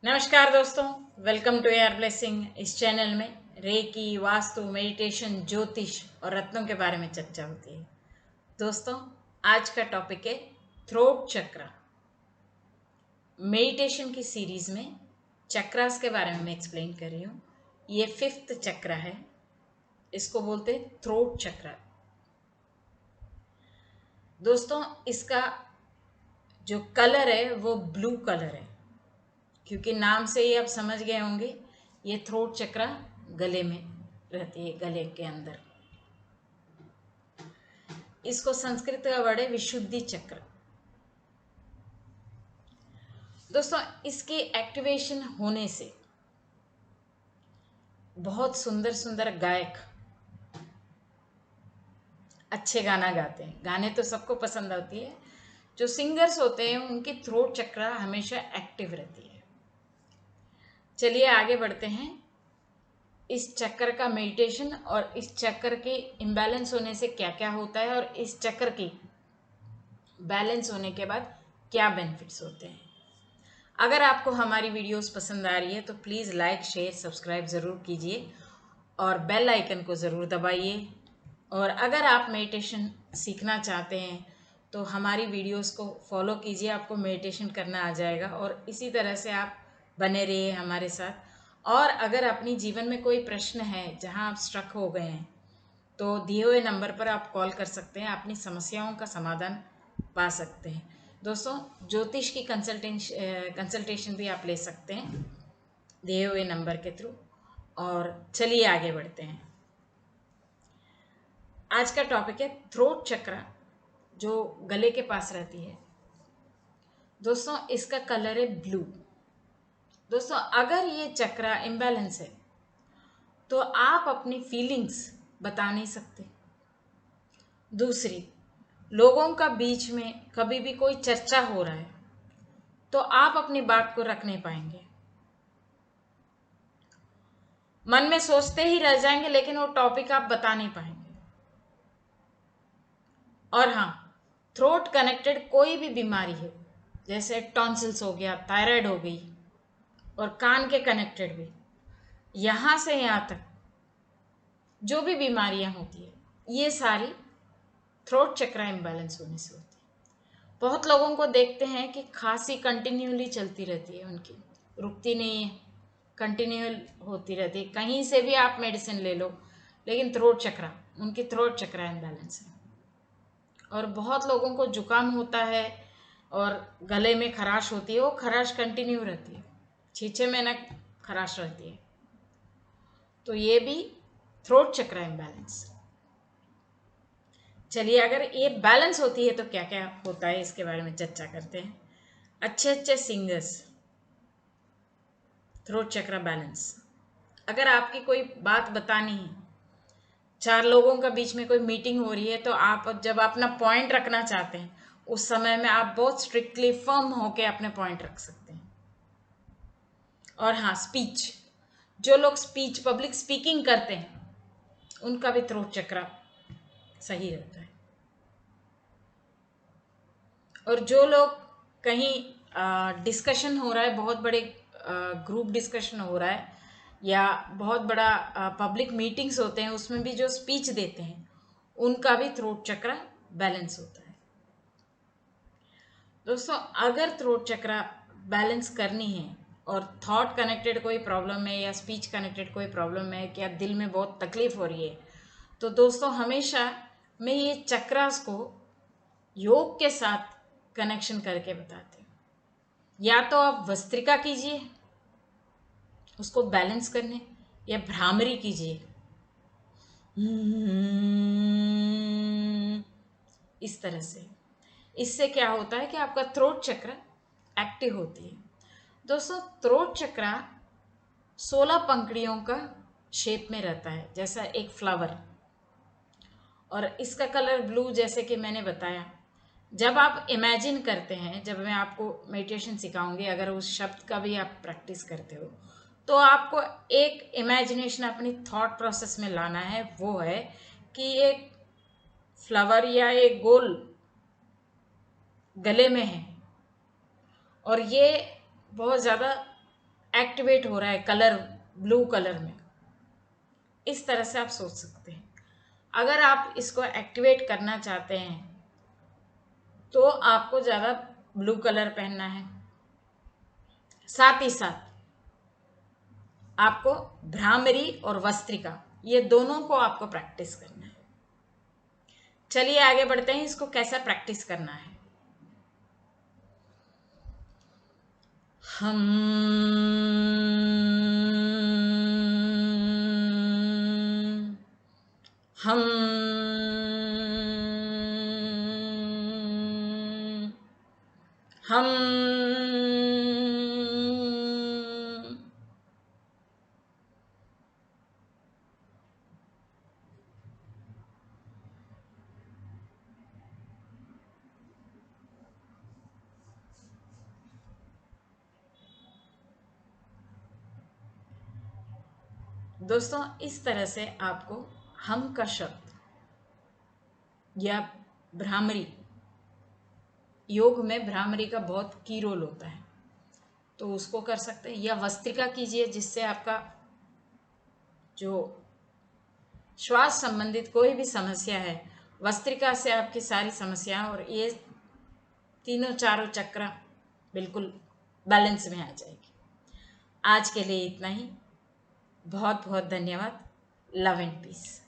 नमस्कार दोस्तों, welcome to air blessing. इस चैनल में रेकी, वास्तु, मेडिटेशन, ज्योतिष और रत्नों के बारे में चर्चा होती है। दोस्तों, आज का टॉपिक है थ्रोट चक्रा। मेडिटेशन की सीरीज में चक्रास के बारे में मैं एक्सप्लेन कर रही हूँ। ये 5th चक्रा है, इसको बोलते हैं थ्रोट चक्रा। दोस्तों, इसका जो कलर है वो ब्लू कलर है, क्योंकि नाम से ही आप समझ गए होंगे ये थ्रोट चक्रा गले में रहती है, गले के अंदर। इसको संस्कृत का वर्ड है विशुद्धि चक्र। दोस्तों, इसके एक्टिवेशन होने से बहुत सुंदर सुंदर गायक अच्छे गाना गाते हैं। गाने तो सबको पसंद आती है। जो सिंगर्स होते हैं उनकी थ्रोट चक्र हमेशा एक्टिव रहती है। चलिए आगे बढ़ते हैं। इस चक्र का मेडिटेशन और इस चक्र के इम्बैलेंस होने से क्या क्या होता है और इस चक्र की बैलेंस होने के बाद क्या बेनिफिट्स होते हैं। अगर आपको हमारी वीडियोस पसंद आ रही है तो प्लीज़ लाइक, शेयर, सब्सक्राइब ज़रूर कीजिए और बेल आइकन को ज़रूर दबाइए। और अगर आप मेडिटेशन सीखना चाहते हैं तो हमारी वीडियोस को फॉलो कीजिए, आपको मेडिटेशन करना आ जाएगा और इसी तरह से आप बने रहिए हमारे साथ। और अगर अपनी जीवन में कोई प्रश्न है जहां आप स्ट्रक हो गए हैं तो दिए हुए नंबर पर आप कॉल कर सकते हैं, अपनी समस्याओं का समाधान पा सकते हैं। दोस्तों, ज्योतिष की कंसल्टेशन भी आप ले सकते हैं दिए हुए नंबर के थ्रू। और चलिए आगे बढ़ते हैं। आज का टॉपिक है थ्रोट चक्रा, जो गले के पास रहती है। दोस्तों, इसका कलर है ब्लू। दोस्तों, अगर ये चक्रा इम्बैलेंस है तो आप अपनी फीलिंग्स बता नहीं सकते। दूसरी, लोगों का बीच में कभी भी कोई चर्चा हो रहा है तो आप अपनी बात को रख नहीं पाएंगे। मन में सोचते ही रह जाएंगे लेकिन वो टॉपिक आप बता नहीं पाएंगे। और हाँ, थ्रोट कनेक्टेड कोई भी बीमारी है, जैसे टॉन्सिल्स हो गया, थायराइड हो गई, और कान के कनेक्टेड भी, यहाँ से यहाँ तक जो भी बीमारियां होती है ये सारी थ्रोट चक्रा इम्बैलेंस होने से होती है। बहुत लोगों को देखते हैं कि खांसी कंटिन्यूली चलती रहती है, उनकी रुकती नहीं है, कंटिन्यू होती रहती है। कहीं से भी आप मेडिसिन ले लो लेकिन उनकी थ्रोट चक्रा इम्बैलेंस है। और बहुत लोगों को जुकाम होता है और गले में खराश होती है, वो खराश कंटिन्यू रहती है, 6-6 महीना खराश रहती है। तो ये भी थ्रोट चक्रा इम्बैलेंस। चलिए, अगर ये बैलेंस होती है तो क्या क्या होता है इसके बारे में चर्चा करते हैं। अच्छे अच्छे सिंगर्स, थ्रोट चक्रा बैलेंस। अगर आपकी कोई बात बतानी है, 4 लोगों का बीच में कोई मीटिंग हो रही है, तो आप जब अपना पॉइंट रखना चाहते हैं उस समय में आप बहुत स्ट्रिक्टली फर्म होके अपने पॉइंट रख सकते हैं। और हाँ, स्पीच, जो लोग पब्लिक स्पीकिंग करते हैं उनका भी थ्रोट चक्रा सही रहता है। और जो लोग कहीं डिस्कशन हो रहा है, बहुत बड़े ग्रुप डिस्कशन हो रहा है या बहुत बड़ा पब्लिक मीटिंग्स होते हैं, उसमें भी जो स्पीच देते हैं उनका भी थ्रोट चक्रा बैलेंस होता है। दोस्तों, अगर थ्रोट चक्रा बैलेंस करनी है और थॉट कनेक्टेड कोई प्रॉब्लम है या स्पीच कनेक्टेड कोई प्रॉब्लम है, क्या दिल में बहुत तकलीफ हो रही है, तो दोस्तों हमेशा मैं ये चक्रास को योग के साथ कनेक्शन करके बताती हूँ। या तो आप वस्त्रिका कीजिए उसको बैलेंस करने, या भ्रामरी कीजिए इस तरह से। इससे क्या होता है कि आपका थ्रोट चक्र एक्टिव होती है। दोस्तों, थ्रोट चक्र 16 पंखुड़ियों का शेप में रहता है, जैसा एक फ्लावर। और इसका कलर ब्लू, जैसे कि मैंने बताया। जब आप इमेजिन करते हैं, जब मैं आपको मेडिटेशन सिखाऊंगी, अगर उस शब्द का भी आप प्रैक्टिस करते हो तो आपको एक इमेजिनेशन अपनी थॉट प्रोसेस में लाना है। वो है कि एक फ्लावर या एक गोल गले में है और ये बहुत ज़्यादा एक्टिवेट हो रहा है कलर, ब्लू कलर में। इस तरह से आप सोच सकते हैं। अगर आप इसको एक्टिवेट करना चाहते हैं तो आपको ज़्यादा ब्लू कलर पहनना है। साथ ही साथ आपको भ्रामरी और वस्त्रिका, ये दोनों को आपको प्रैक्टिस करना है। चलिए आगे बढ़ते हैं, इसको कैसा प्रैक्टिस करना है। हम हम हम दोस्तों, इस तरह से आपको हम का शब्द या भ्रामरी, योग में भ्रामरी का बहुत की रोल होता है, तो उसको कर सकते हैं। या वस्त्रिका कीजिए, जिससे आपका जो श्वास संबंधित कोई भी समस्या है, वस्त्रिका से आपकी सारी समस्याएं और ये तीनों चारों चक्र बिल्कुल बैलेंस में आ जाएगी। आज के लिए इतना ही। बहुत बहुत धन्यवाद। Love and piece.